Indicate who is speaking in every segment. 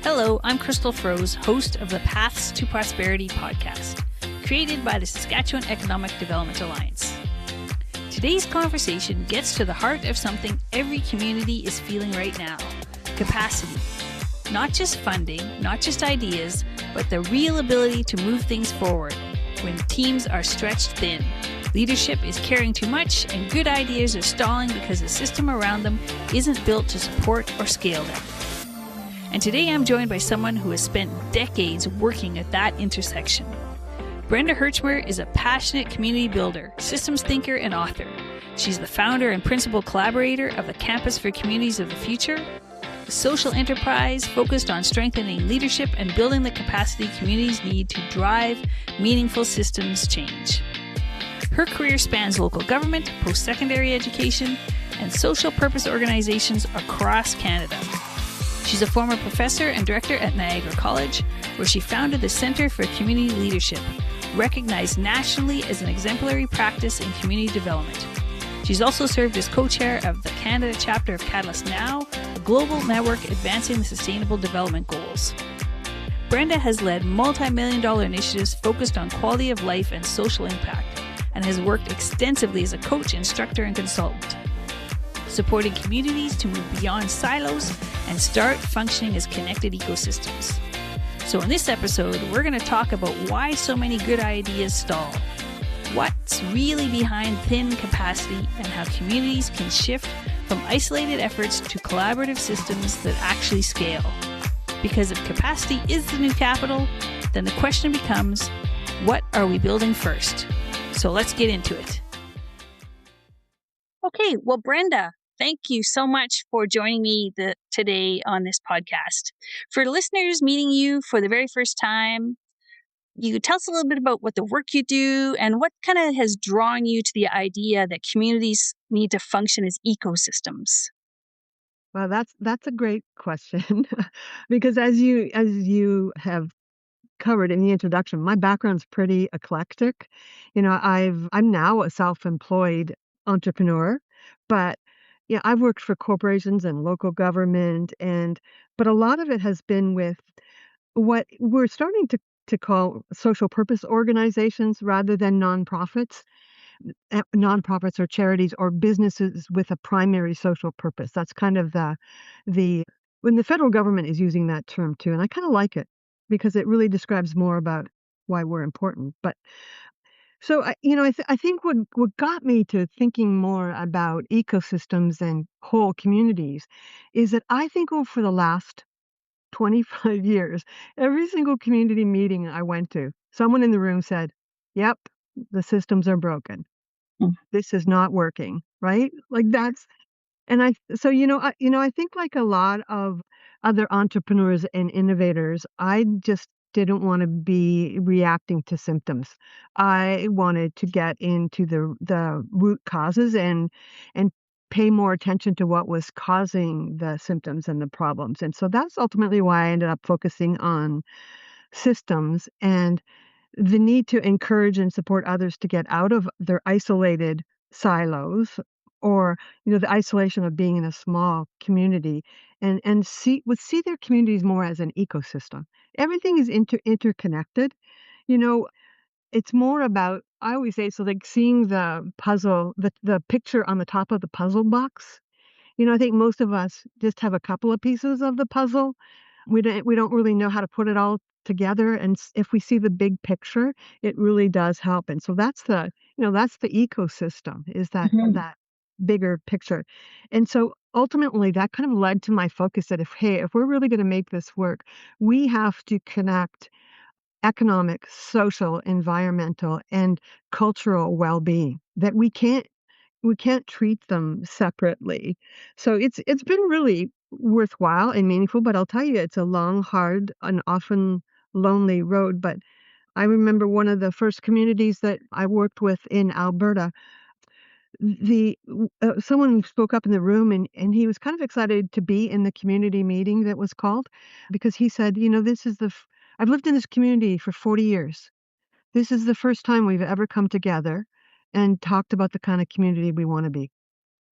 Speaker 1: Hello, I'm Crystal Froese, host of the Paths to Prosperity podcast, created by the Saskatchewan Economic Development Alliance. Today's conversation gets to the heart of something every community is feeling right now: capacity. Not just funding, not just ideas, but the real ability to move things forward when teams are stretched thin, leadership is carrying too much, and good ideas are stalling because the system around them isn't built to support or scale them. And today I'm joined by someone who has spent decades working at that intersection. Brenda Herchmer is a passionate community builder, systems thinker, and author. She's the founder and principal collaborator of the Campus for Communities of the Future, a social enterprise focused on strengthening leadership and building the capacity communities need to drive meaningful systems change. Her career spans local government, post-secondary education, and social purpose organizations across Canada. She's a former professor and director at Niagara College, where she founded the Centre for Community Leadership, recognized nationally as an exemplary practice in community development. She's also served as co-chair of the Canada chapter of Catalyst Now, a global network advancing the Sustainable Development Goals. Brenda has led multi-million-dollar initiatives focused on quality of life and social impact, and has worked extensively as a coach, instructor, and consultant, supporting communities to move beyond silos and start functioning as connected ecosystems. So in this episode, we're going to talk about why so many good ideas stall, what's really behind thin capacity, and how communities can shift from isolated efforts to collaborative systems that actually scale. Because if capacity is the new capital, then the question becomes, what are we building first? So let's get into it. Okay, well, Brenda, thank you so much for joining me today on this podcast. For listeners meeting you for the very first time, you tell us a little bit about what the work you do and what kind of has drawn you to the idea that communities need to function as ecosystems.
Speaker 2: Well, that's a great question because as you have covered in the introduction, my background's pretty eclectic. I'm now a self-employed entrepreneur, but I've worked for corporations and local government, but a lot of it has been with what we're starting to call social purpose organizations rather than nonprofits. Nonprofits or charities or businesses with a primary social purpose. That's kind of the when the federal government is using that term too, and I kind of like it because it really describes more about why we're important. But so I think what got me to thinking more about ecosystems and whole communities is that I think over the last 25 years, every single community meeting I went to, someone in the room said, "Yep, the systems are broken. This is not working," right? Like that's and I so I think like a lot of other entrepreneurs and innovators, I just didn't want to be reacting to symptoms. I wanted to get into the root causes and pay more attention to what was causing the symptoms and the problems. And so that's ultimately why I ended up focusing on systems and the need to encourage and support others to get out of their isolated silos or the isolation of being in a small community and see their communities more as an ecosystem. Everything is interconnected. you know it's more about, I always say, so like seeing the puzzle, the picture on the top of the puzzle box. I think most of us just have a couple of pieces of the puzzle. We don't really know how to put it all together, and if we see the big picture, it really does help. And so that's the ecosystem, is that bigger picture. And so ultimately that kind of led to my focus that if we're really going to make this work, we have to connect economic, social, environmental, and cultural well-being, that we can't treat them separately. So it's been really worthwhile and meaningful, but I'll tell you, it's a long, hard, and often lonely road. But I remember one of the first communities that I worked with in Alberta, someone spoke up in the room, and he was kind of excited to be in the community meeting that was called, because he said, I've lived in this community for 40 years. This is the first time we've ever come together and talked about the kind of community we want to be.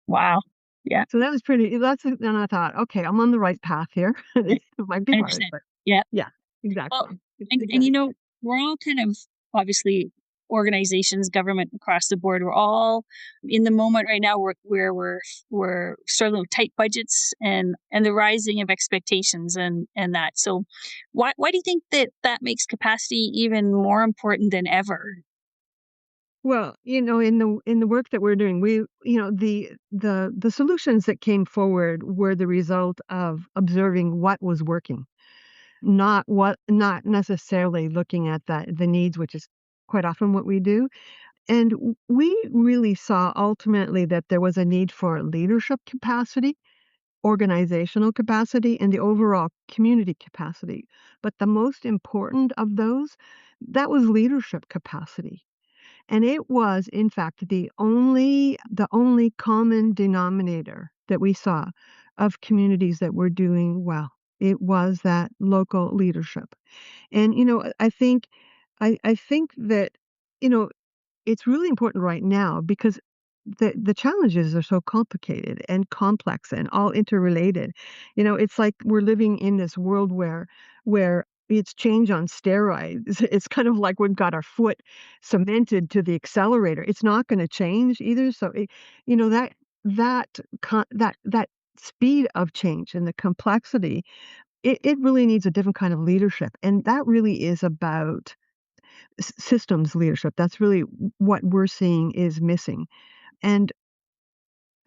Speaker 1: Wow. Yeah.
Speaker 2: So that was pretty then I thought, "Okay, I'm on the right path here." It might be hard,
Speaker 1: 100%.
Speaker 2: but
Speaker 1: Yeah.
Speaker 2: yeah,
Speaker 1: Well,
Speaker 2: exactly.
Speaker 1: and
Speaker 2: Exactly.
Speaker 1: we're all kind of obviously organizations, government across the board. We're all in the moment right now where we're struggling with tight budgets and the rising of expectations and that. So, why do you think that makes capacity even more important than ever?
Speaker 2: Well, in the work that we're doing, the solutions that came forward were the result of observing what was working, not necessarily looking at the needs, which is quite often what we do. And we really saw ultimately that there was a need for leadership capacity, organizational capacity, and the overall community capacity. But the most important of those, that was leadership capacity. And it was, in fact, the only common denominator that we saw of communities that were doing well. It was that local leadership. And, I think that, you know, it's really important right now because the challenges are so complicated and complex and all interrelated. It's like we're living in this world where it's change on steroids. It's kind of like we've got our foot cemented to the accelerator. It's not going to change either. So that speed of change and the complexity, it really needs a different kind of leadership, and that really is about systems leadership. That's really what we're seeing is missing. And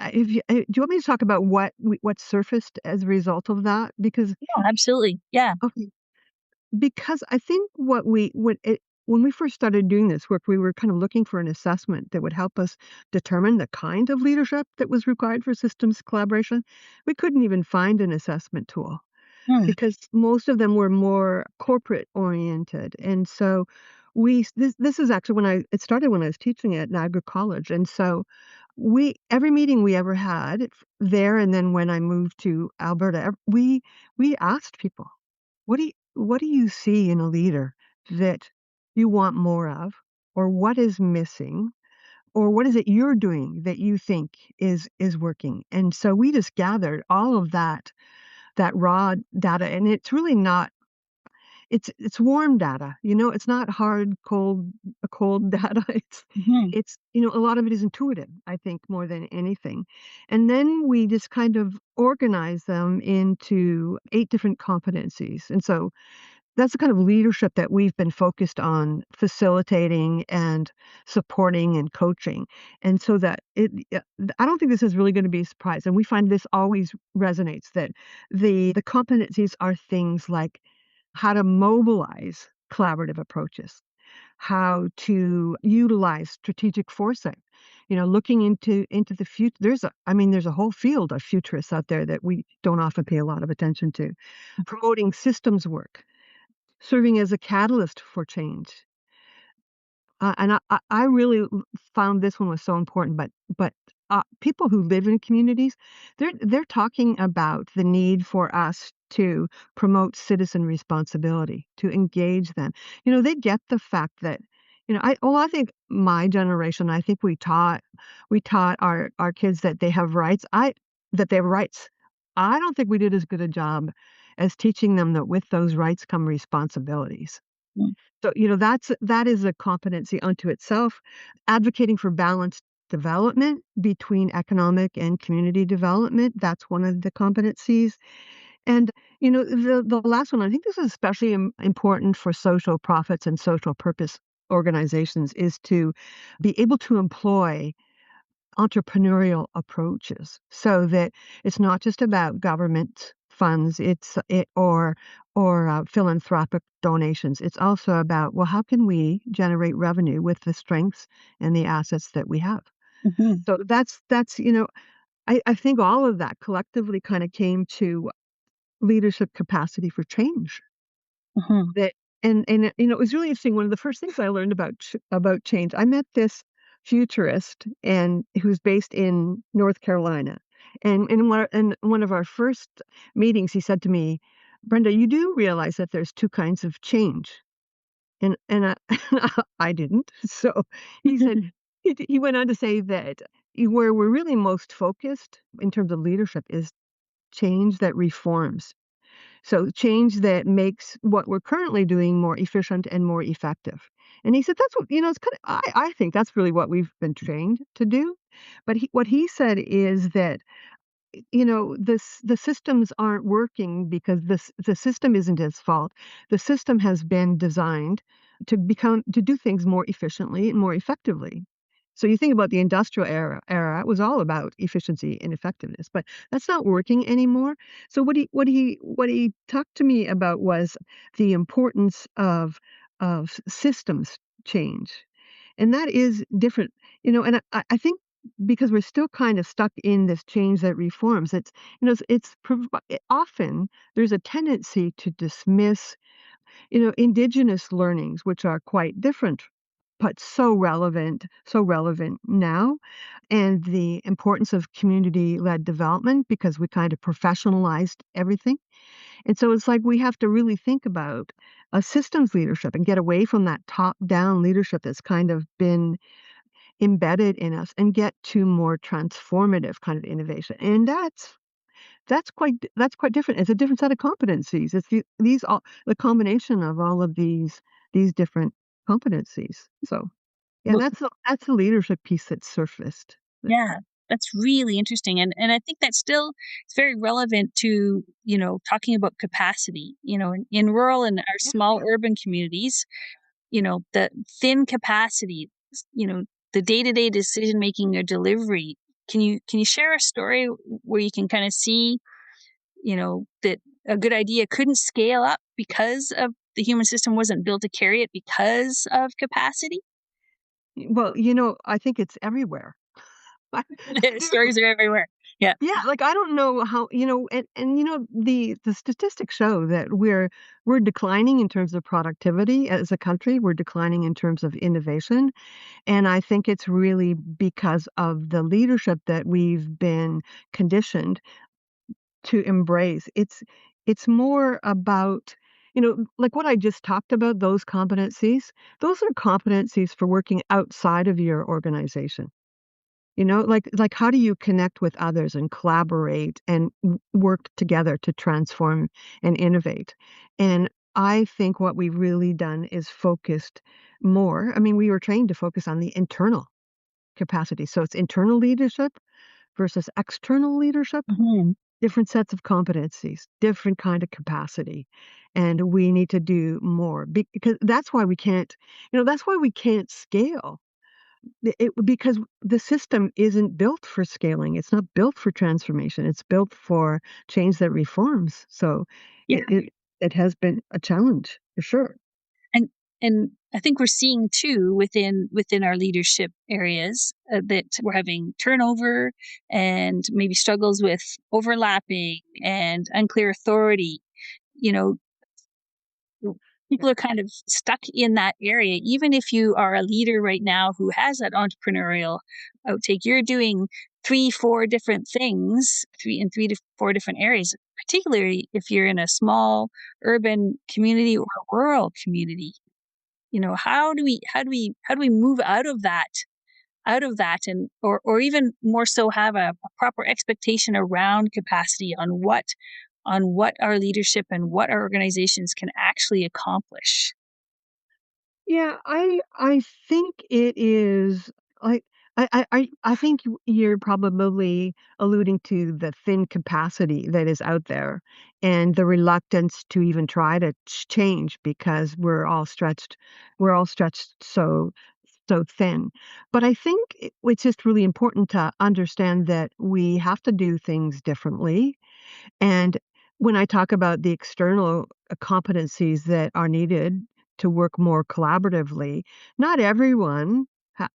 Speaker 2: if you do you want me to talk about what surfaced as a result of that?
Speaker 1: Yeah, absolutely. Yeah.
Speaker 2: Okay, because I think when we first started doing this work, we were kind of looking for an assessment that would help us determine the kind of leadership that was required for systems collaboration. We couldn't even find an assessment tool,
Speaker 1: Hmm.
Speaker 2: because most of them were more corporate oriented. And so this is actually it started when I was teaching at Niagara College. And so we every meeting we ever had there, and then when I moved to Alberta, we asked people, what do you see in a leader that you want more of, or what is missing, or what is it you're doing that you think is working? And so we just gathered all of that raw data, and it's really not it's warm data. It's not hard cold data.
Speaker 1: Hmm.
Speaker 2: It's a lot of it is intuitive, I think, more than anything. And then we just kind of organize them into 8 different competencies. And so that's the kind of leadership that we've been focused on facilitating and supporting and coaching. And so that I don't think this is really going to be a surprise. And we find this always resonates, that the competencies are things like how to mobilize collaborative approaches, how to utilize strategic foresight. Looking into the future. There's a whole field of futurists out there that we don't often pay a lot of attention to. Promoting systems work, serving as a catalyst for change. And I really found this one was so important. But people who live in communities, they're talking about the need for us to promote citizen responsibility, to engage them. They get the fact that, I think my generation, I think we taught our kids that they have rights. That they have rights. I don't think we did as good a job as teaching them that with those rights come responsibilities. So, that is a competency unto itself. Advocating for balanced development between economic and community development, that's one of the competencies. And, the last one, I think this is especially important for social profits and social purpose organizations, is to be able to employ entrepreneurial approaches, so that it's not just about government funds, or philanthropic donations. It's also about, well, how can we generate revenue with the strengths and the assets that we have?
Speaker 1: Hmm.
Speaker 2: So I think all of that collectively kind of came to leadership capacity for change.
Speaker 1: Hmm.
Speaker 2: That and it was really interesting. One of the first things I learned about change, I met this futurist, and who's based in North Carolina. And in one of our first meetings, he said to me, "Brenda, you do realize that there's two kinds of change." And I I didn't. So he said he went on to say that where we're really most focused in terms of leadership is change that reforms. So change that makes what we're currently doing more efficient and more effective. And he said that's what, it's kind of, I think that's really what we've been trained to do. But what he said is that the systems aren't working because the system isn't its fault. The system has been designed to do things more efficiently and more effectively. So you think about the industrial era, it was all about efficiency and effectiveness, but that's not working anymore. So what he talked to me about was the importance of systems change. And that is different, and I think because we're still kind of stuck in this change that reforms, often there's a tendency to dismiss, indigenous learnings, which are quite different, but so relevant now, and the importance of community-led development because we kind of professionalized everything. And so it's like we have to really think about a systems leadership and get away from that top-down leadership that's kind of been embedded in us and get to more transformative kind of innovation. And that's quite different. It's a different set of competencies. It's these all the combination of all of these different competencies. So yeah,
Speaker 1: Well,
Speaker 2: that's the leadership piece that surfaced.
Speaker 1: yeah, that's really interesting. And I think that's still it's very relevant to, talking about capacity, in rural and our
Speaker 2: Yeah.
Speaker 1: small urban communities, the thin capacity, you know, the day-to-day decision making or delivery. Can you share a story where you can kind of see, that a good idea couldn't scale up because of the human system wasn't built to carry it because of capacity?
Speaker 2: Well, I think it's everywhere. I do.
Speaker 1: Stories are everywhere. Yeah.
Speaker 2: Yeah, like I don't know how, and the statistics show that we're declining in terms of productivity as a country. We're declining in terms of innovation. And I think it's really because of the leadership that we've been conditioned to embrace. It's more about, like what I just talked about, those competencies. Those are competencies for working outside of your organization. Like how do you connect with others and collaborate and work together to transform and innovate? And I think what we've really done is focused more. I mean, we were trained to focus on the internal capacity. So it's internal leadership versus external leadership,
Speaker 1: Mhm.
Speaker 2: different sets of competencies, different kind of capacity. And we need to do more because that's why we can't scale because the system isn't built for scaling. It's not built for transformation. It's built for change that reforms. So
Speaker 1: Yeah.
Speaker 2: it has been a challenge for sure.
Speaker 1: And and I think we're seeing too within our leadership areas, that we're having turnover and maybe struggles with overlapping and unclear authority. You know, people are kind of stuck in that area. Even if you are a leader right now who has that entrepreneurial outtake, you're doing 3, 4 different things, three to four different areas, particularly if you're in a small urban community or a rural community. How do we move out of that, and or even more so have a proper expectation around capacity on what our leadership and what our organizations can actually accomplish.
Speaker 2: Yeah, I think it is like I think you're probably alluding to the thin capacity that is out there and the reluctance to even try to change because we're all stretched so thin. But I think it's just really important to understand that we have to do things differently, and when I talk about the external competencies that are needed to work more collaboratively, not everyone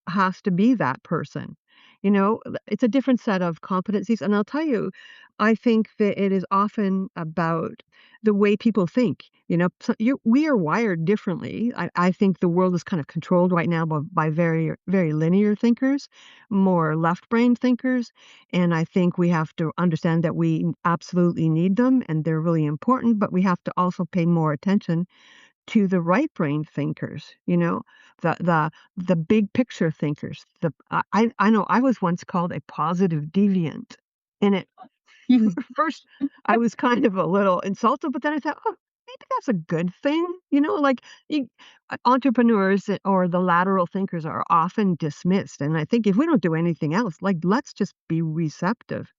Speaker 2: has to be that person. It's a different set of competencies. And I'll tell you, I think that it is often about the way people think. We are wired differently. I think the world is kind of controlled right now by very, very linear thinkers, more left brain thinkers. And I think we have to understand that we absolutely need them and they're really important, but we have to also pay more attention to the right brain thinkers, the big picture thinkers. I know I was once called a positive deviant, and it
Speaker 1: Mhm.
Speaker 2: first I was kind of a little insulted, but then I thought, oh, maybe that's a good thing, like entrepreneurs or the lateral thinkers are often dismissed, and I think if we don't do anything else, like let's just be receptive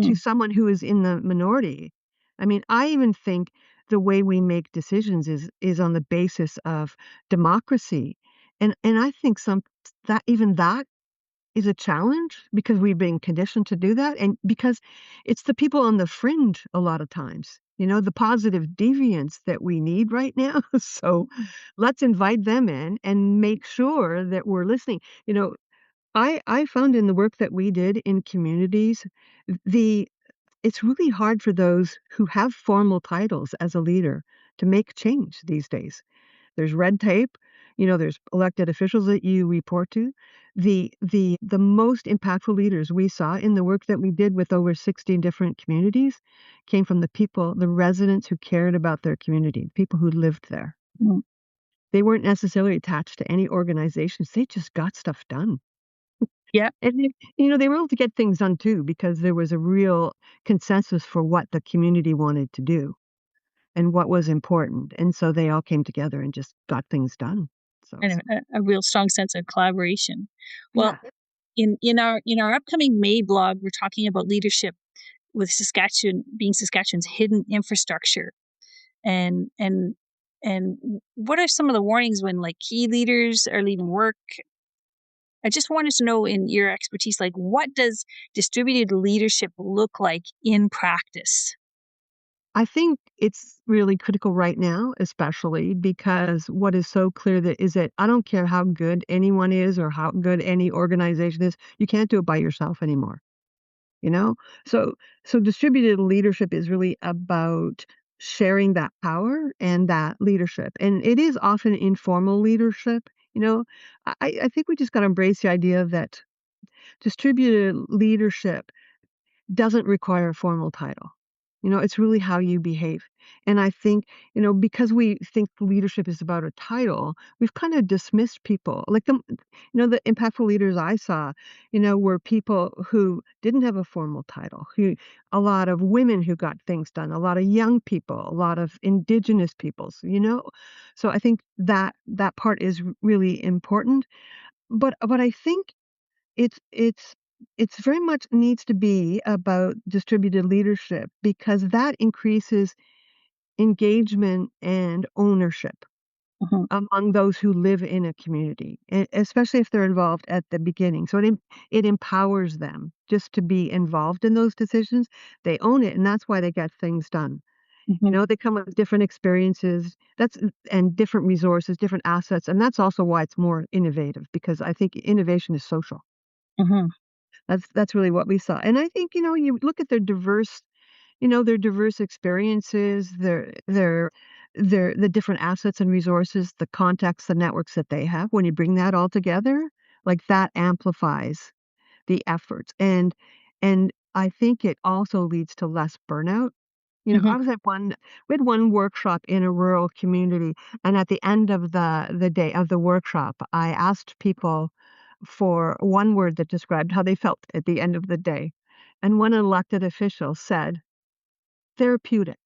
Speaker 2: to
Speaker 1: Mhm.
Speaker 2: someone who is in the minority. I mean, I even think the way we make decisions is on the basis of democracy. And I think that is a challenge because we've been conditioned to do that and because it's the people on the fringe a lot of times. The positive deviants that we need right now. So let's invite them in and make sure that we're listening. You know, I found in the work that we did in communities, the it's really hard for those who have formal titles as a leader to make change these days. There's red tape, there's elected officials that you report to. The most impactful leaders we saw in the work that we did with over 16 different communities came from the people, the residents who cared about their community, people who lived there.
Speaker 1: Mhm.
Speaker 2: They weren't necessarily attached to any organizations. They just got stuff done.
Speaker 1: Yeah.
Speaker 2: And they were able to get things done too because there was a real consensus for what the community wanted to do and what was important. And so they all came together and just got things done. So,
Speaker 1: And a real strong sense of collaboration. Well,
Speaker 2: yeah,
Speaker 1: in our upcoming May blog, we're talking about leadership with Saskatchewan being Saskatchewan's hidden infrastructure. And what are some of the warnings when like key leaders are leaving work? I just wanted to know in your expertise, like what does distributed leadership look like in practice?
Speaker 2: I think it's really critical right now, especially because what is so clear that I don't care how good anyone is or how good any organization is, you can't do it by yourself anymore. You know? So so distributed leadership is really about sharing that power and that leadership. And it is often informal leadership, you know? I think we just gotta embrace the idea that distributed leadership doesn't require a formal title. It's really how you behave. And I think, because we think leadership is about a title, we've kind of dismissed people. Like the impactful leaders I saw, were people who didn't have a formal title, a lot of women who got things done, a lot of young people, a lot of indigenous peoples. So I think that part is really important. But I think it's it's very much needs to be about distributed leadership because that increases engagement and ownership
Speaker 1: Mhm.
Speaker 2: among those who live in a community, especially if they're involved at the beginning. So it empowers them just to be involved in those decisions. They own it, and that's why they get things done.
Speaker 1: Mhm.
Speaker 2: They come with different experiences, and different resources, different assets, and that's also why it's more innovative because I think innovation is social.
Speaker 1: Mhm.
Speaker 2: That's really what we saw, and I think, you look at their diverse experiences, the different assets and resources, the contacts, the networks that they have. When you bring that all together, like, that amplifies the efforts, and I think it also leads to less burnout.
Speaker 1: Mhm.
Speaker 2: I was at one we had one workshop in a rural community, and at the end of the day of the workshop, I asked people for one word that described how they felt at the end of the day, and one elected official said, "Therapeutic."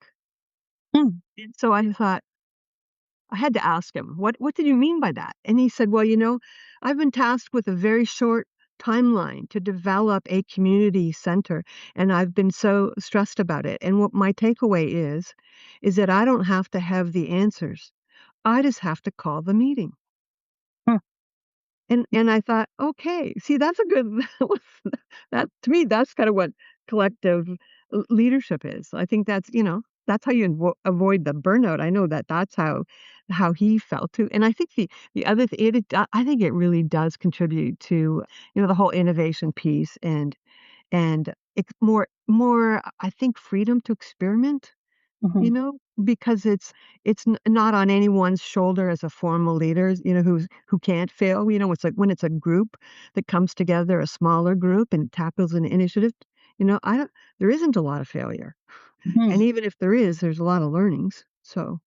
Speaker 1: Mm.
Speaker 2: And so I thought I had to ask him, "What did you mean by that?" And he said, "Well, I've been tasked with a very short timeline to develop a community center, and I've been so stressed about it. And what my takeaway is that I don't have to have the answers. I just have to call the meeting."
Speaker 1: Mm.
Speaker 2: And I thought, "Okay, see, that's a good." That to me, that's kinda what collective leadership is. I think that's how you avoid the burnout. I know that that's how he felt too, and I think the other thing I think it really does contribute to, the whole innovation piece and more, I think, freedom to experiment.
Speaker 1: Mhm.
Speaker 2: Because it's not on anyone's shoulder as a formal leader, who can't fail. It's like when it's a group that comes together, a smaller group, and tackles an initiative, I don't there isn't a lot of failure.
Speaker 1: Mhm.
Speaker 2: And even if there is, there's a lot of learnings. So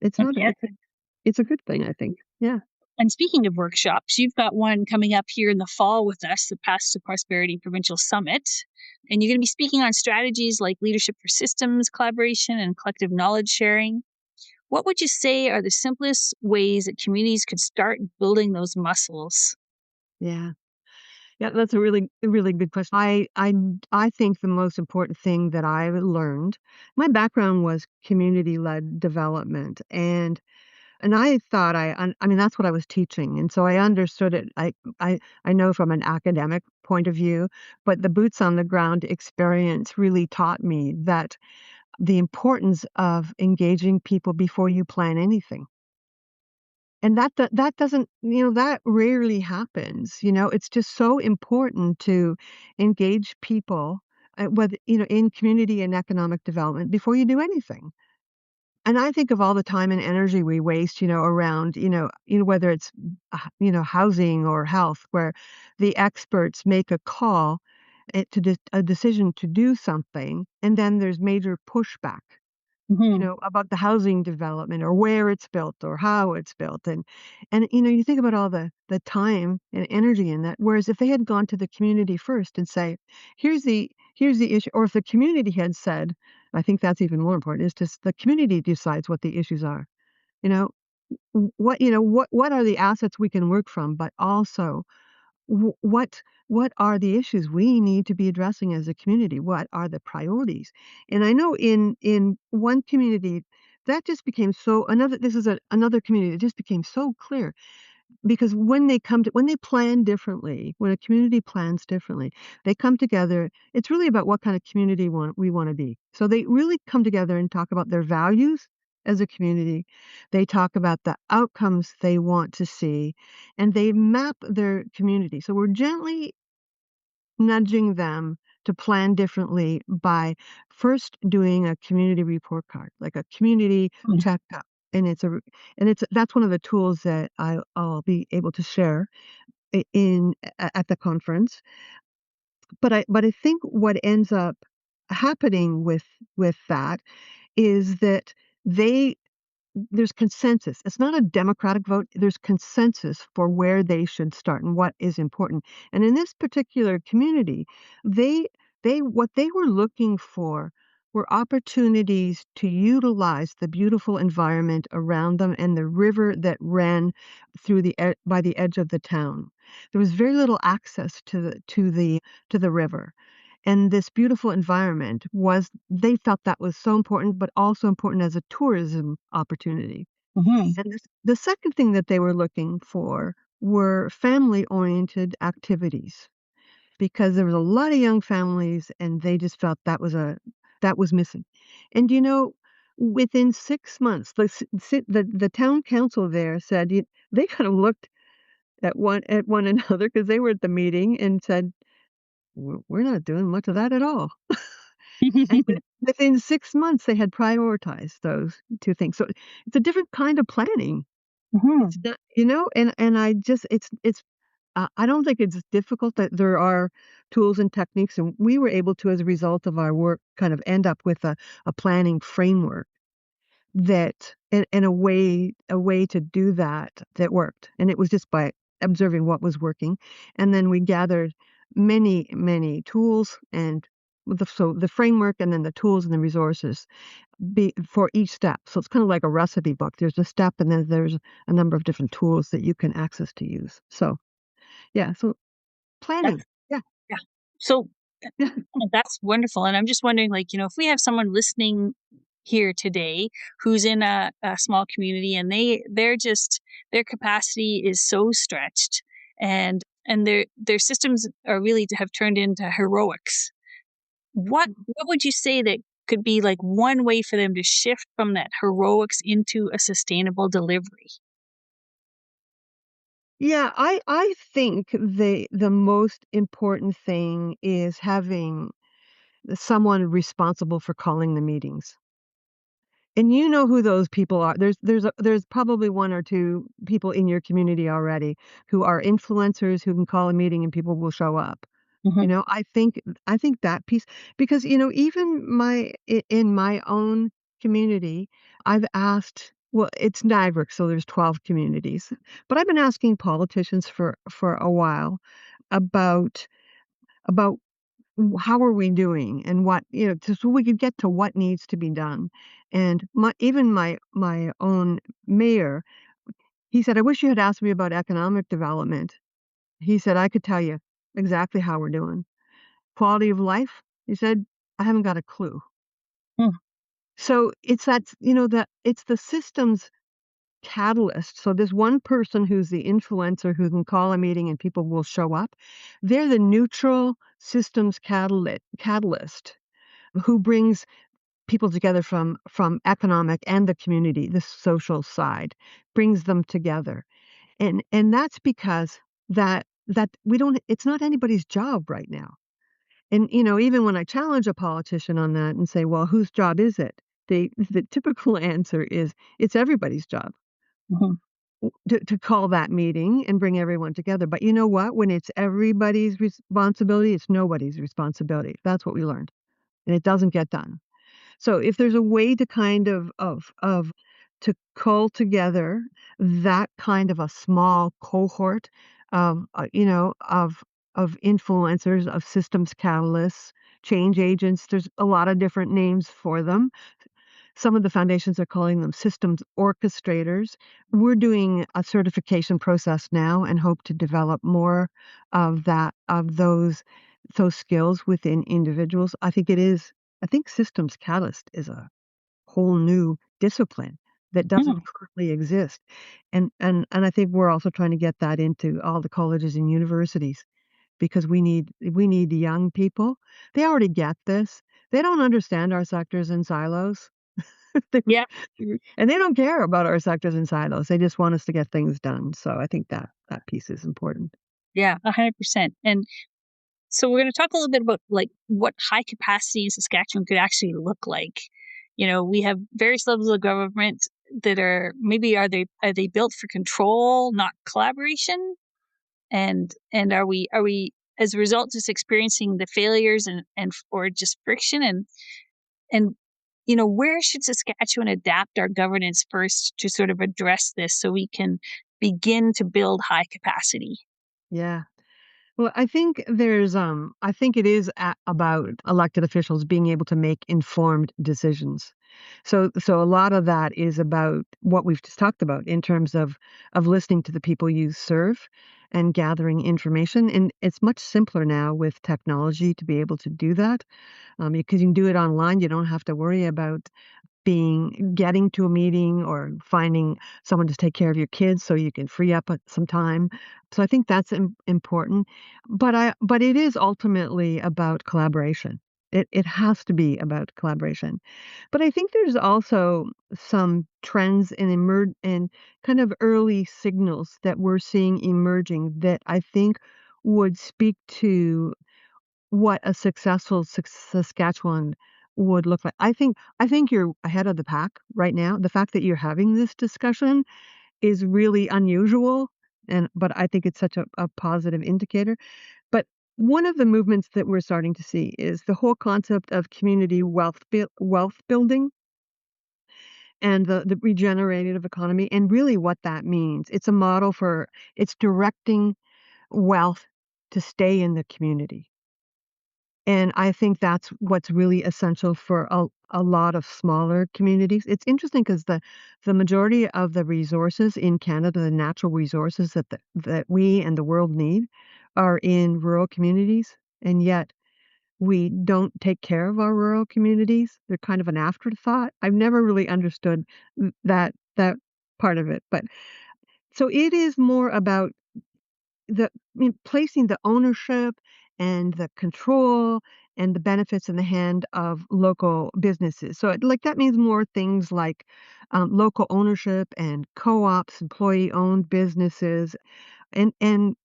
Speaker 2: It's not
Speaker 1: Okay.
Speaker 2: it's a good thing, I think. Yeah.
Speaker 1: And speaking of workshops, you've got one coming up here in the fall with us, the Paths to Prosperity Provincial Summit. And you're going to be speaking on strategies like leadership for systems, collaboration, and collective knowledge sharing. What would you say are the simplest ways that communities could start building those muscles?
Speaker 2: Yeah. Yeah, that's a really good question. I think the most important thing that I learned, my background was community-led development, and I thought I mean, that's what I was teaching, and so I understood it. I know from an academic point of view, but the boots on the ground experience really taught me that the importance of engaging people before you plan anything. And that doesn't, that rarely happens. It's just so important to engage people, whether, in community and economic development before you do anything. And I think of all the time and energy we waste, around, whether it's, housing or health, where the experts make a call, a decision to do something, and then there's major pushback,
Speaker 1: Hmm.
Speaker 2: about the housing development or where it's built or how it's built. And you think about all the time and energy in that. Whereas if they had gone to the community first and say, here's the issue, or if the community had said, I think that's even more important, is just the community decides what the issues are. You know, what are the assets we can work from, but also what are the issues we need to be addressing as a community? What are the priorities? And I know in one community that just became so another this is another community that just became so clear because when they plan differently, when a community plans differently, they come together. It's really about what kind of community we want to be. So they really come together and talk about their values as a community. They talk about the outcomes they want to see, and they map their community. So we're gently nudging them to plan differently by first doing a community report card, like a community checkup. And that's one of the tools that I'll be able to share at the conference. But I think what ends up happening with that is that they there's consensus. It's not a democratic vote. There's consensus for where they should start and what is important. And in this particular community, they what they were looking for were opportunities to utilize the beautiful environment around them and the river that ran by the edge of the town. There was very little access to the river. And this beautiful environment was they felt that was so important, but also important as a tourism opportunity.
Speaker 1: Hmm.
Speaker 2: And the second thing that they were looking for were family-oriented activities because there was a lot of young families and they just felt that was missing. And within 6 months, the town council there said they kind of looked at one another because they were at the meeting and said, We're not doing much of that at all." And within 6 months, they had prioritized those 2 things. So it's a different kind of planning. It's
Speaker 1: Hmm.
Speaker 2: not and I just I don't think it's difficult that there are tools and techniques, and we were able to, as a result of our work, kind of end up with a planning framework that and a way to do that worked. And it was just by observing what was working. And then we gathered many, many tools and the framework and then the tools and the resources for each step. So it's kind of like a recipe book. There's a step and then there's a number of different tools that you can access to use. So yeah, so planning.
Speaker 1: That's
Speaker 2: Yeah,
Speaker 1: yeah. So
Speaker 2: yeah.
Speaker 1: that's wonderful. And I'm just wondering, if we have someone listening here today who's in a small community and they're just their capacity is so stretched and their systems are really to have turned into heroics. What would you say that could be like one way for them to shift from that heroics into a sustainable delivery?
Speaker 2: Yeah, I think the most important thing is having someone responsible for calling the meetings. And you know who those people are. There's probably 1 or 2 people in your community already who are influencers who can call a meeting and people will show up.
Speaker 1: Hmm.
Speaker 2: I think that piece because even in my own community, I've asked Well, it's Niagara, so there's 12 communities. But I've been asking politicians for a while about about how are we doing and what, just so we could get to what needs to be done. And my own mayor, he said, I wish you had asked me about economic development. He said, I could tell you exactly how we're doing. Quality of life, he said, I haven't got a clue.
Speaker 1: Hmm.
Speaker 2: So that it's the systems catalyst. So this one person who's the influencer who can call a meeting and people will show up, they're the neutral systems catalyst who brings people together from economic and the community, the social side, brings them together. And that's because that we don't it's not anybody's job right now. And even when I challenge a politician on that and say, well, whose job is it? The typical answer is it's everybody's job
Speaker 1: Mhm.
Speaker 2: to call that meeting and bring everyone together. But you know what? When it's everybody's responsibility, it's nobody's responsibility. That's what we learned. And it doesn't get done. So if there's a way to kind of to cull together that kind of a small cohort of of influencers, of systems catalysts, change agents, there's a lot of different names for them. Some of the foundations are calling them systems orchestrators. We're doing a certification process now and hope to develop more of those skills within individuals. I think systems catalyst is a whole new discipline that doesn't
Speaker 1: Mhm.
Speaker 2: currently exist. And I think we're also trying to get that into all the colleges and universities because we need young people. They already get this. They don't understand our sectors in silos. They
Speaker 1: Yeah,
Speaker 2: and they don't care about our sectors and silos. They just want us to get things done. So I think that piece is important.
Speaker 1: yeah, 100%. And so we're going to talk a little bit about like what high capacity in Saskatchewan could actually look like. We have various levels of government that are they built for control, not collaboration? And are we as a result just experiencing the failures and or just friction and where should Saskatchewan adapt our governance first to sort of address this so we can begin to build high capacity?
Speaker 2: Yeah. Well, I think it is about elected officials being able to make informed decisions. So a lot of that is about what we've just talked about in terms of listening to the people you serve and gathering information. And it's much simpler now with technology to be able to do that because you can do it online. You don't have to worry about getting to a meeting or finding someone to take care of your kids so you can free up some time. So I think that's important. But it is ultimately about collaboration. It has to be about collaboration. But I think there's also some trends and kind of early signals that we're seeing emerging that I think would speak to what a successful Saskatchewan would look like. I think you're ahead of the pack right now. The fact that you're having this discussion is really unusual, but I think it's such a positive indicator. But one of the movements that we're starting to see is the whole concept of community wealth building and the regenerative economy and really what that means. It's directing wealth to stay in the community. And I think that's what's really essential for a lot of smaller communities. It's interesting because the majority of the resources in Canada, the natural resources that we and the world need, are in rural communities, and yet we don't take care of our rural communities. They're kind of an afterthought. I've never really understood that part of it, but so it is more about placing the ownership and the control and the benefits in the hand of local businesses. So, like that means more things like local ownership and co-ops, employee-owned businesses, and and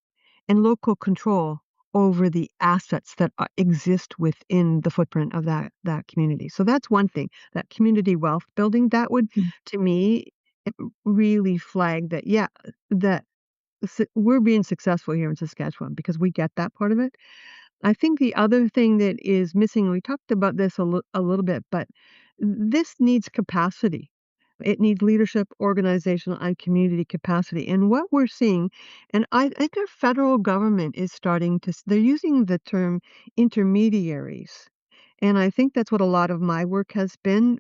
Speaker 2: local control over the assets that exist within the footprint of that community. So that's one thing. That community wealth building that would,
Speaker 1: Mm.
Speaker 2: to me, it really flag that that we're being successful here in Saskatchewan because we get that part of it. I think the other thing that is missing, and we talked about this a little bit, but this needs capacity. It needs leadership, organizational, and community capacity. And what we're seeing, and I think our federal government is starting to, they're using the term intermediaries. And I think that's what a lot of my work has been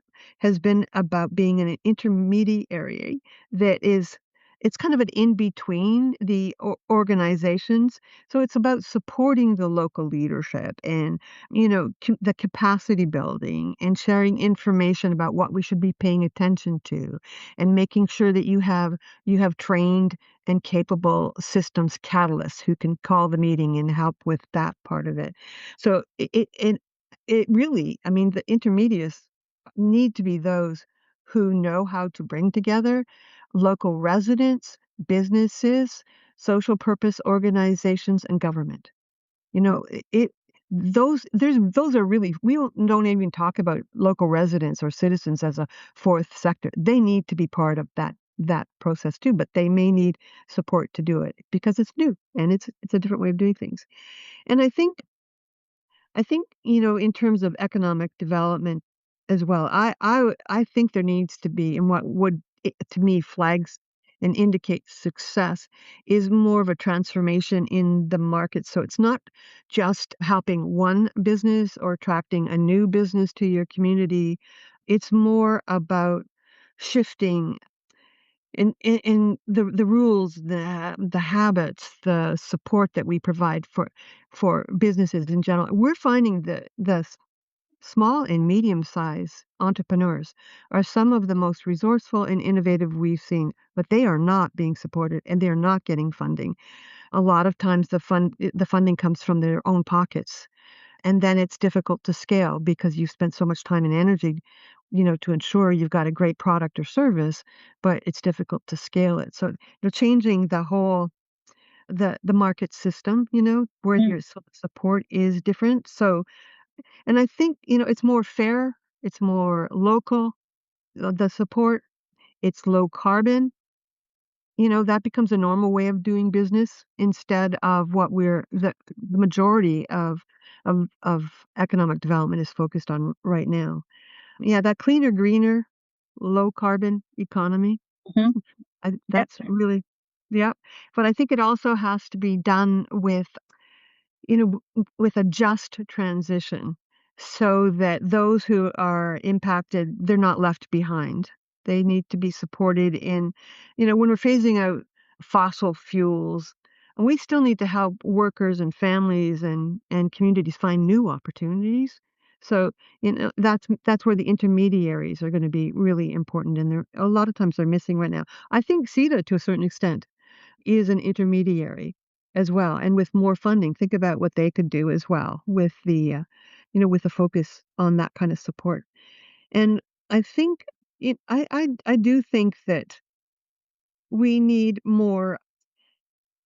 Speaker 2: about being an intermediary that is, it's kind of an in between the organizations. So it's about supporting the local leadership and, the capacity building and sharing information about what we should be paying attention to and making sure that you have trained and capable systems catalysts who can call the meeting and help with that part of it. So it really, I mean, the intermediates need to be those who know how to bring together local residents, businesses, social purpose organizations, and government. You know, it those are really, we don't even talk about local residents or citizens as a fourth sector. They need to be part of that process too, but they may need support to do it because it's new and it's a different way of doing things. And I think, in terms of economic development as well, I think there needs to be, and what would, to me, flags and indicates success is more of a transformation in the market. So it's not just helping one business or attracting a new business to your community. It's more about shifting in the rules, the habits, the support that we provide for businesses in general. We're finding that the small and medium-sized entrepreneurs are some of the most resourceful and innovative we've seen, but they are not being supported and they're not getting funding. A lot of times the funding comes from their own pockets. And then it's difficult to scale because you've spent so much time and energy, to ensure you've got a great product or service, but it's difficult to scale it. So they're changing the market system, where
Speaker 1: Mm.
Speaker 2: your support is different. So, and I think, it's more fair, it's more local, the support, it's low carbon. That becomes a normal way of doing business instead of what the majority of economic development is focused on right now. Yeah, that cleaner, greener, low carbon economy.
Speaker 1: Mhm.
Speaker 2: That's really, yeah. But I think it also has to be done with a just transition so that those who are impacted, they're not left behind. They need to be supported when we're phasing out fossil fuels, and we still need to help workers and families and communities find new opportunities. So, that's where the intermediaries are going to be really important, and they're a lot of times they're missing right now. I think SEDA, to a certain extent, is an intermediary as well. And with more funding, think about what they could do as well with with the focus on that kind of support. And I think I do think that we need more,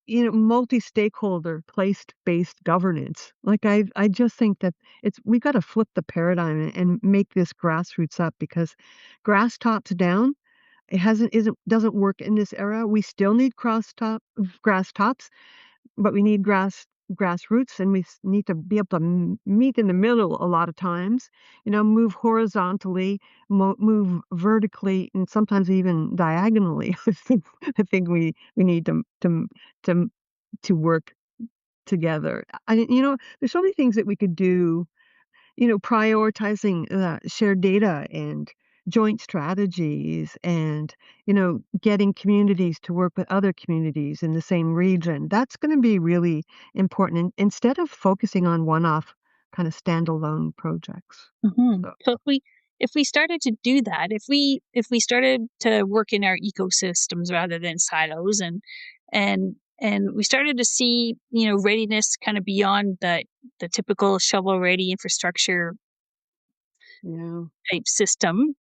Speaker 2: multi-stakeholder place-based governance. Like I just think that we got to flip the paradigm and make this grassroots up because grass tops down, it hasn't isn't doesn't work in this era. We still need grass tops, but we need grassroots, and we need to be able to meet in the middle a lot of times. Move horizontally, move vertically, and sometimes even diagonally. I think we need to to work together. There's so many things that we could do, prioritizing shared data and joint strategies and, getting communities to work with other communities in the same region. That's going to be really important instead of focusing on one-off kind of standalone projects.
Speaker 1: Mhm.
Speaker 2: So,
Speaker 1: So if we started to do that, if we started to work in our ecosystems rather than silos, and we started to see, readiness kind of beyond the typical shovel ready infrastructure
Speaker 2: yeah.
Speaker 1: type system,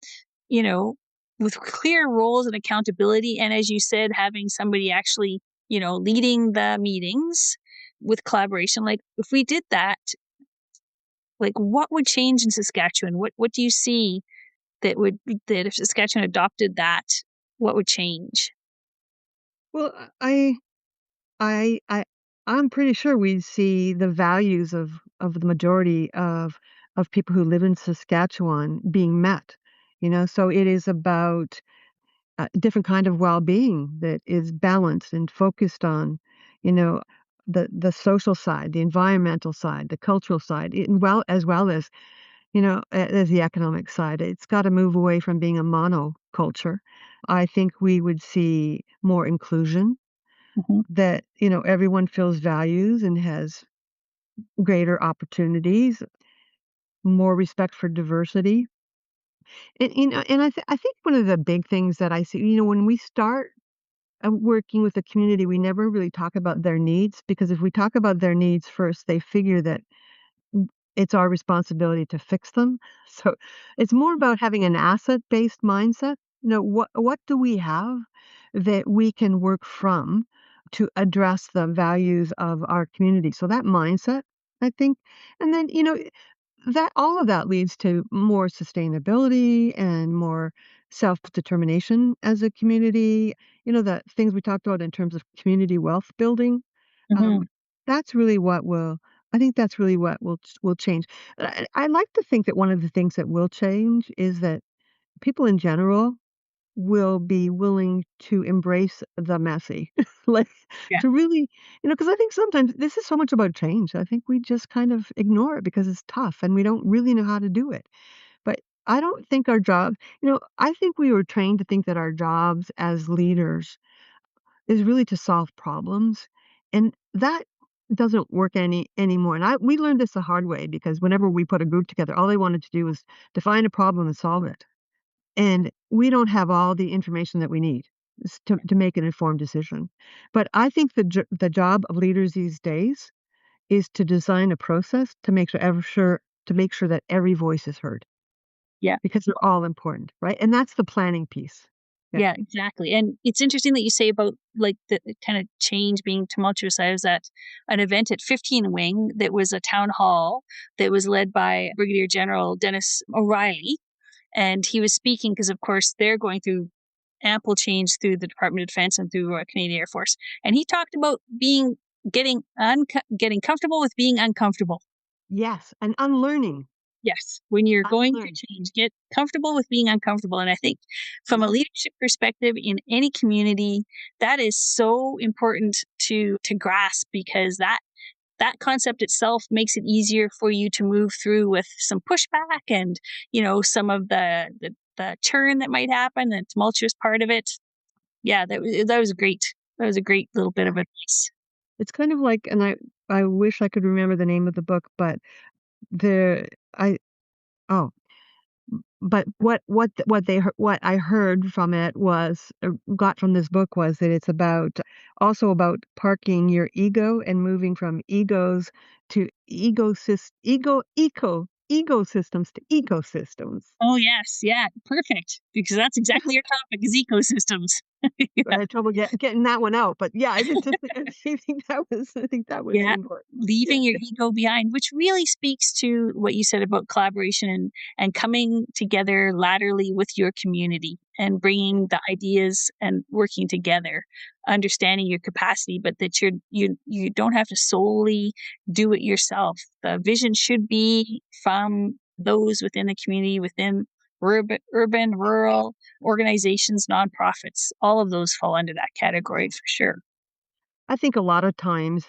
Speaker 1: you know, with clear roles and accountability, and as you said, having somebody actually, leading the meetings with collaboration. Like if we did that, like what would change in Saskatchewan? What do you see that if Saskatchewan adopted that, what would change?
Speaker 2: Well, I I I'm pretty sure we see the values of the majority of people who live in Saskatchewan being met. So it is about a different kind of well-being that is balanced and focused on, you know, the social side, the environmental side, the cultural side, well as as the economic side. It's got to move away from being a monoculture. I think we would see more inclusion,
Speaker 1: Hmm.
Speaker 2: that, everyone feels values and has greater opportunities, more respect for diversity. And I think one of the big things that I see, when we start working with the community, we never really talk about their needs, because if we talk about their needs first, they figure that it's our responsibility to fix them. So it's more about having an asset-based mindset. What do we have that we can work from to address the values of our community? So that mindset, I think, and then, that all of that leads to more sustainability and more self-determination as a community. The things we talked about in terms of community wealth building.
Speaker 1: Hmm.
Speaker 2: Um, that's really what will I think that's really what will change. I like to think that one of the things that will change is that people in general will be willing to embrace the messy. Like,
Speaker 1: Yeah.
Speaker 2: to really, because I think sometimes this is so much about change. I think we just kind of ignore it because it's tough and we don't really know how to do it. But I don't think our job, I think we were trained to think that our jobs as leaders is really to solve problems, and that doesn't work anymore. And we learned this the hard way, because whenever we put a group together, all they wanted to do was define a problem and solve it. And we don't have all the information that we need to make an informed decision. But I think the job of leaders these days is to design a process to make sure that every voice is heard,
Speaker 1: Yeah.
Speaker 2: because they're all important, right? And that's the planning piece. Yeah.
Speaker 1: Yeah, exactly. And it's interesting that you say about like the kind of change being tumultuous. I was at an event at 15 Wing that was a town hall that was led by Brigadier General Dennis O'Reilly. And he was speaking because, of course, they're going through ample change through the Department of Defense and through Canadian Air Force. And he talked about getting comfortable with being uncomfortable.
Speaker 2: Yes, and unlearning.
Speaker 1: Yes, when you're going through
Speaker 2: Unlearn.
Speaker 1: change, get comfortable with being uncomfortable. And I think from a
Speaker 2: Yeah.
Speaker 1: leadership perspective in any community, that is so important to grasp, because that concept itself makes it easier for you to move through with some pushback and, some of the churn that might happen, the tumultuous part of it. Yeah, that was great. That was a great little bit of
Speaker 2: Yeah.
Speaker 1: advice.
Speaker 2: It's kind of like, and I wish I could remember the name of the book, but the I oh, but what I heard from it was, got from this book, was that it's also about parking your ego and moving from egos to ecosystems to ecosystems.
Speaker 1: Oh yes, yeah, perfect. Because that's exactly your topic, is ecosystems.
Speaker 2: I had trouble getting that one out, but yeah, I think that was
Speaker 1: Yeah,
Speaker 2: important. Yeah,
Speaker 1: leaving your ego behind, which really speaks to what you said about collaboration and coming together laterally with your community and bringing the ideas and working together, understanding your capacity, but that you don't have to solely do it yourself. The vision should be from those within the community, within urban, rural organizations, nonprofits. All of those fall under that category for sure.
Speaker 2: I think a lot of times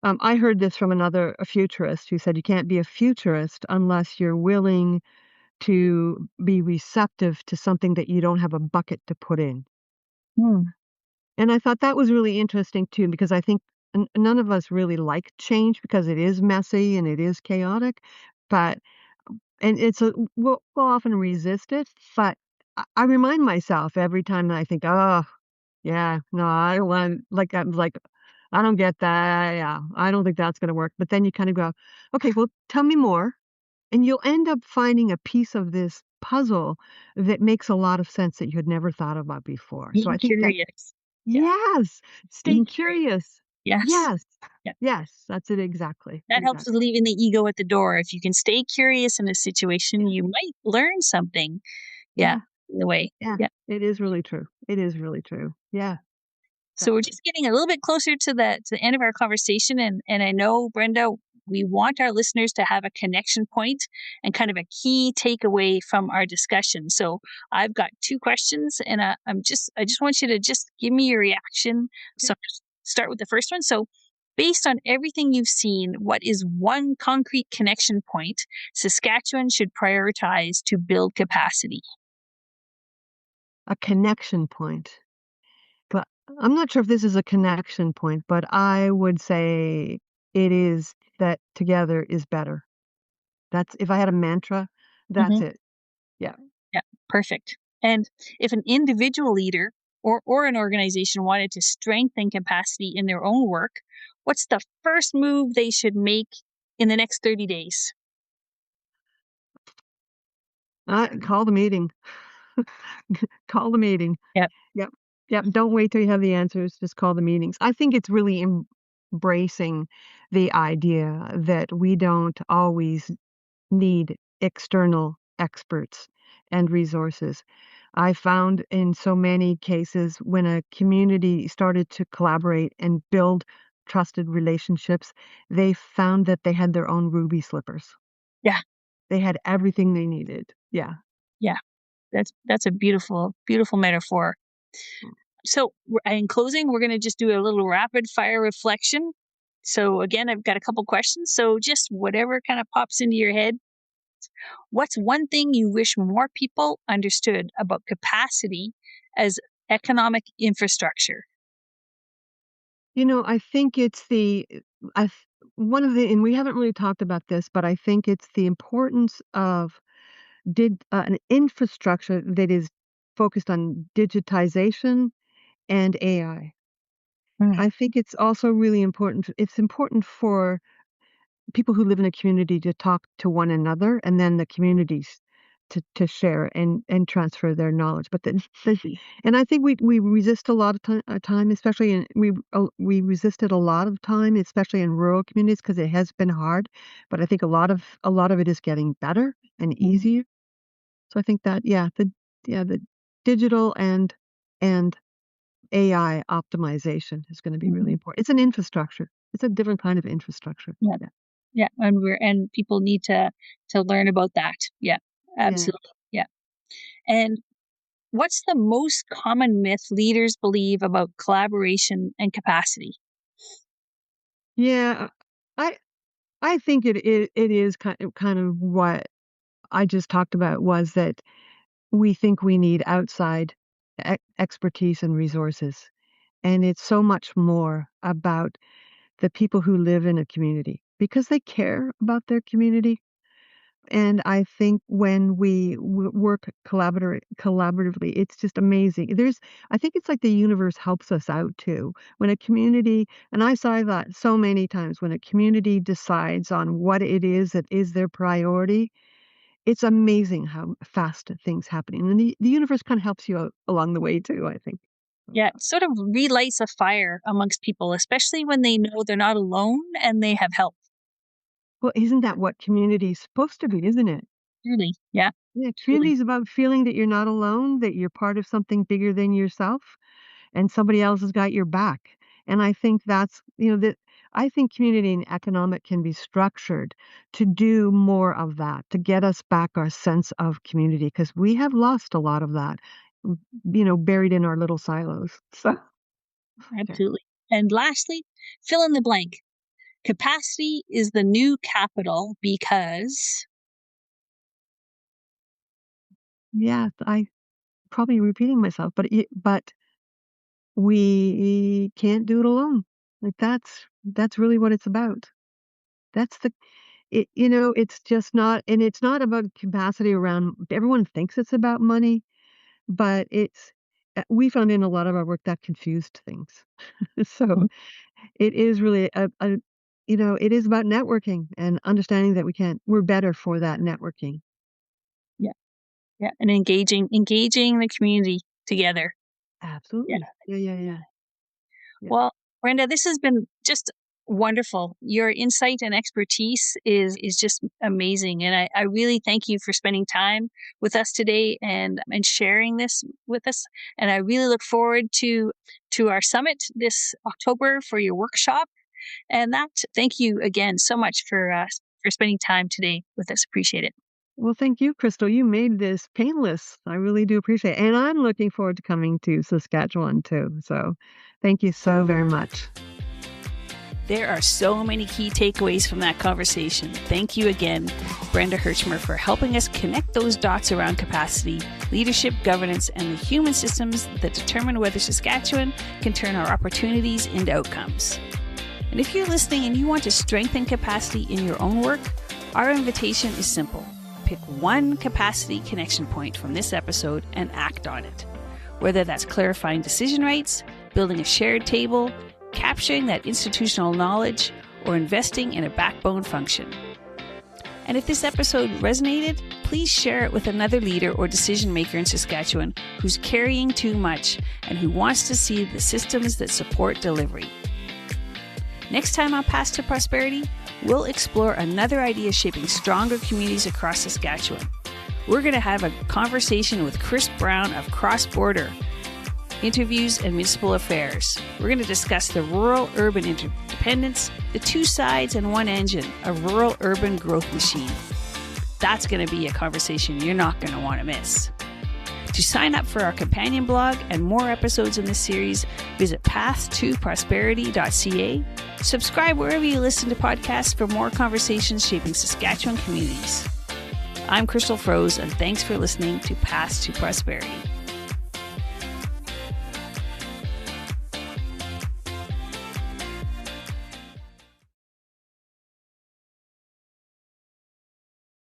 Speaker 2: I heard this from a futurist, who said you can't be a futurist unless you're willing to be receptive to something that you don't have a bucket to put in.
Speaker 1: Hmm.
Speaker 2: And I thought that was really interesting too, because I think none of us really like change, because it is messy and it is chaotic, but and we'll often resist it. But I remind myself every time that I think, oh, yeah, no, I don't want, like, I'm like, I don't get that. Yeah, I don't think that's going to work. But then you kind of go, okay, well, tell me more. And you'll end up finding a piece of this puzzle that makes a lot of sense that you had never thought about before. So
Speaker 1: Being
Speaker 2: I think that,
Speaker 1: curious. Yeah.
Speaker 2: yes, stay
Speaker 1: Being curious.
Speaker 2: curious.
Speaker 1: Yes.
Speaker 2: Yes,
Speaker 1: Yeah.
Speaker 2: yes, that's it exactly.
Speaker 1: That helps with
Speaker 2: Exactly.
Speaker 1: leaving the ego at the door. If you can stay curious in a situation, you might learn something. Yeah.
Speaker 2: Yeah,
Speaker 1: In a way.
Speaker 2: yeah.
Speaker 1: Yeah.
Speaker 2: It is really true. It is really true. Yeah,
Speaker 1: So we're
Speaker 2: exactly.
Speaker 1: just getting a little bit closer to the end of our conversation. And I know, Brenda, We want our listeners to have a connection point and kind of a key takeaway from our discussion. So I've got two questions, and I just want you to just give me your reaction. So start with the first one. So based on everything you've seen, what is one concrete connection point Saskatchewan should prioritize to build capacity?
Speaker 2: A connection point. But I'm not sure if this is a connection point, but I would say it is that together is better. That's if I had a mantra, that's
Speaker 1: Mhm.
Speaker 2: it. Yeah.
Speaker 1: Yeah, perfect. And if an individual leader or an organization wanted to strengthen capacity in their own work, what's the first move they should make in the next 30 days?
Speaker 2: Call the meeting. Call the meeting.
Speaker 1: Yep.
Speaker 2: Yep. Yep. Don't wait till you have the answers. Just call the meetings. I think it's really embracing the idea that we don't always need external experts and resources. I found in so many cases when a community started to collaborate and build trusted relationships, they found that they had their own ruby slippers.
Speaker 1: Yeah.
Speaker 2: They had everything they needed. Yeah.
Speaker 1: Yeah. That's a beautiful, beautiful metaphor. So, in closing, we're going to just do a little rapid fire reflection. So, again, I've got a couple questions. So, just whatever kind of pops into your head. What's one thing you wish more people understood about capacity as economic infrastructure?
Speaker 2: I think it's I th- one of the, and we haven't really talked about this, but I think it's the importance of an infrastructure that is focused on digitization and AI.
Speaker 1: Mm,
Speaker 2: I think it's also really important. It's important for people who live in a community to talk to one another, and then the communities to share and transfer their knowledge. But and I think we resist a lot of time, especially we resisted a lot of time, especially in rural communities, because it has been hard. But I think a lot of it is getting better and
Speaker 1: mm,
Speaker 2: easier. So I think that the digital and AI optimization is gonna be really
Speaker 1: mhm.
Speaker 2: important. It's an infrastructure. It's a different kind of infrastructure.
Speaker 1: Yeah,
Speaker 2: Yeah.
Speaker 1: yeah, and people need to learn about that. Yeah,
Speaker 2: Yeah.
Speaker 1: absolutely. Yeah, and what's the most common myth leaders believe about collaboration and capacity?
Speaker 2: Yeah. I I think it is kind of what I just talked about was that we think we need outside expertise and resources, and it's so much more about the people who live in a community because they care about their community. And I think when we work collaboratively, it's just amazing. I think it's like the universe helps us out too. When a community, and I saw that so many times, when a community decides on what it is that is their priority, it's amazing how fast things happening. And the universe kind of helps you out along the way too, I think.
Speaker 1: Yeah, it sort of relights a fire amongst people, especially when they know they're not alone and they have help.
Speaker 2: Well, isn't that what community is supposed to be, isn't it?
Speaker 1: Truly, yeah,
Speaker 2: Yeah, community
Speaker 1: truly.
Speaker 2: is about feeling that you're not alone, that you're part of something bigger than yourself, and somebody else has got your back. And I think that I think community and economic can be structured to do more of that, to get us back our sense of community, because we have lost a lot of that, buried in our little silos. So, yeah.
Speaker 1: Absolutely. And lastly, fill in the blank. Capacity is the new capital because
Speaker 2: Yeah, I probably repeating myself, but we can't do it alone. Like that's really what it's about. That's the it's just not, and it's not about capacity around, everyone thinks it's about money, but we found in a lot of our work that confused things. So
Speaker 1: Mhm.
Speaker 2: it is really it is about networking and understanding that we're better for that networking.
Speaker 1: Yeah, yeah, and engaging the community together. Yeah.
Speaker 2: Absolutely. Yeah, yeah, yeah. Yeah.
Speaker 1: Well, Brenda, this has been just wonderful. Your insight and expertise is just amazing, and I really thank you for spending time with us today and sharing this with us. And I really look forward to our summit this October for your workshop. And thank you again so much for spending time today with us. Appreciate it.
Speaker 2: Well, thank you, Crystal. You made this painless. I really do appreciate it. And I'm looking forward to coming to Saskatchewan too. So thank you so very much.
Speaker 1: There are so many key takeaways from that conversation. Thank you again, Brenda Herchmer, for helping us connect those dots around capacity, leadership, governance, and the human systems that determine whether Saskatchewan can turn our opportunities into outcomes. And if you're listening and you want to strengthen capacity in your own work, our invitation is simple. Pick one capacity connection point from this episode and act on it. Whether that's clarifying decision rights, building a shared table, capturing that institutional knowledge, or investing in a backbone function. And if this episode resonated, please share it with another leader or decision maker in Saskatchewan who's carrying too much and who wants to see the systems that support delivery. Next time on Path to Prosperity, we'll explore another idea shaping stronger communities across Saskatchewan. We're going to have a conversation with Chris Brown of Cross Border Interviews and Municipal Affairs. We're going to discuss the rural-urban interdependence, the two sides and one engine, a rural-urban growth machine. That's going to be a conversation you're not going to want to miss. To sign up for our companion blog and more episodes in this series, visit path2prosperity.ca. Subscribe wherever you listen to podcasts for more conversations shaping Saskatchewan communities. I'm Crystal Froese, and thanks for listening to Path to Prosperity.